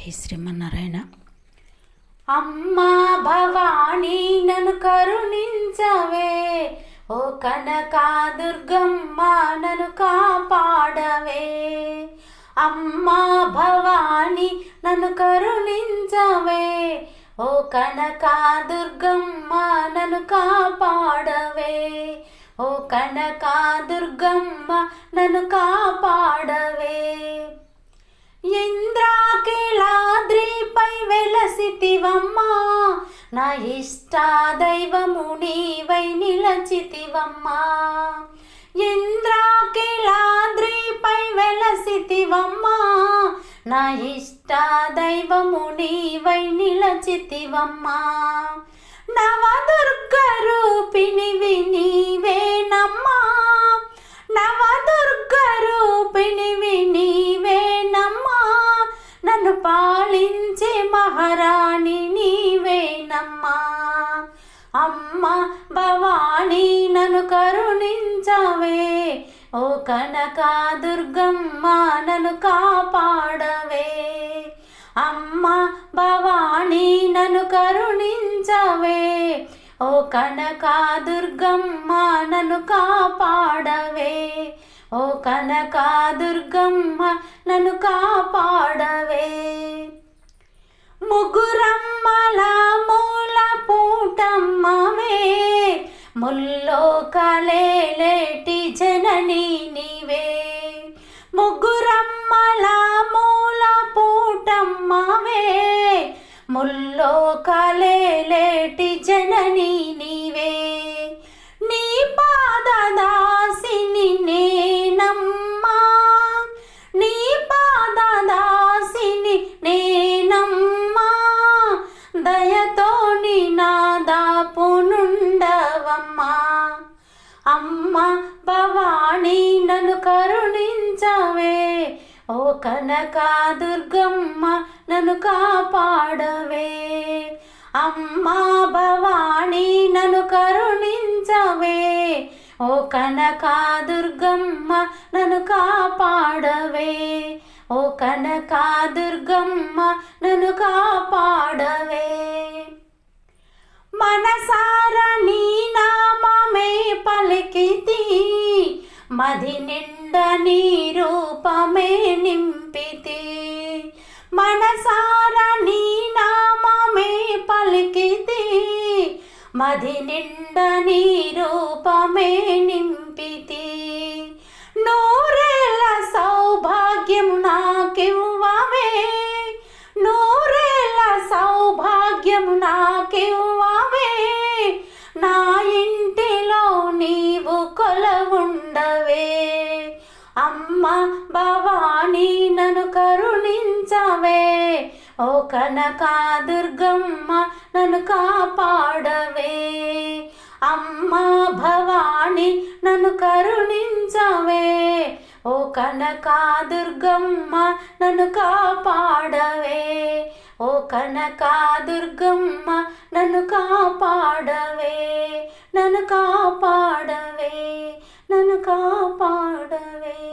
జై శ్రీమన్నారాయణ. అమ్మా భవానీ నన్ను కరుణించవే, ఓ కనకాదుర్గమ్మ నన్ను కాపాడవే. అమ్మా భవానీ నన్ను కరుణించవే, ఓ కనకాదుర్గమ్మ నన్ను కాపాడవే. ఓ కనకాదుర్గమ్మ నన్ను కాపాడవే. ఇంద్రాకిలాద్రిపై వెలసితివమ్మా, నా ఇష్ట దైవము నీవై నిలచితివమ్మా. ఇంద్రాకిలాద్రిపై వెలసితివమ్మా, నా ఇష్ట దైవము నీవై నిలచితివమ్మా. నవదుర్గ రూపిణివి నీవేనమ్మా, నవదుర్గ రూపిణివి నీవేనమ్మా, నన్ను పాలించే మహారాణి నీవేనమ్మా. అమ్మ భవానీ నన్ను కరుణించవే, ఓ కనకాదుర్గమ్మ నన్ను కాపాడవే. అమ్మ భవానీ నన్ను కరుణించవే, ఓ కనకాదుర్గమ్మ నన్ను కాపాడవే. ఓ కనకాదుర్గమ్మ నన్ను కాపాడవే. ముగ్గురమ్మల మూల పూటమ్మవే, ముల్లోకాలేటి జననీ నీవే. ముగ్గురమ్మల మూల పూటమ్మవే, ముల్లోకాలేటి జననీ నీవే. నీ పాదదాసిని నేనమ్మా, నీ పాదదాసిని నేనమ్మా, దయతో నీ నాదాపు నుండవమ్మా. అమ్మ భవానీ నన్ను కరుణించవే, ఓ కనకాదుర్గమ్మ నన్ను కాపాడవే. అమ్మా భవానీ నన్ను కరుణించవే, ఓ కనకాదుర్గమ్మ నన్ను కాపాడవే. ఓ కనకాదుర్గమ్మ నన్ను కాపాడవే. మనసారా నీ నామమే పలికితి, మది నిండా నీ రూపమే నింపితి. మనసారా నీ నామమే పలికితి, మది నిండా నీ రూపమే నింపితి. నూరేళ్ళ సౌభాగ్యం నాకివ్వవే, నూరేళ్ళ సౌభాగ్యం నాకివ్వవే. నా ఇంటిలో నీవు కొలవుండవే. అమ్మ భవానీ నన్ను కరుణించవే, ఓ కనకాదుర్గమ్మ నన్ను కాపాడవే. అమ్మ భవానీ నన్ను కరుణించవే, ఓ కనకాదుర్గమ్మ నన్ను కాపాడవే. ఓ కనకాదుర్గమ్మ నన్ను కాపాడవే, నన్ను కాపాడవే, నన్ను కాపాడవే.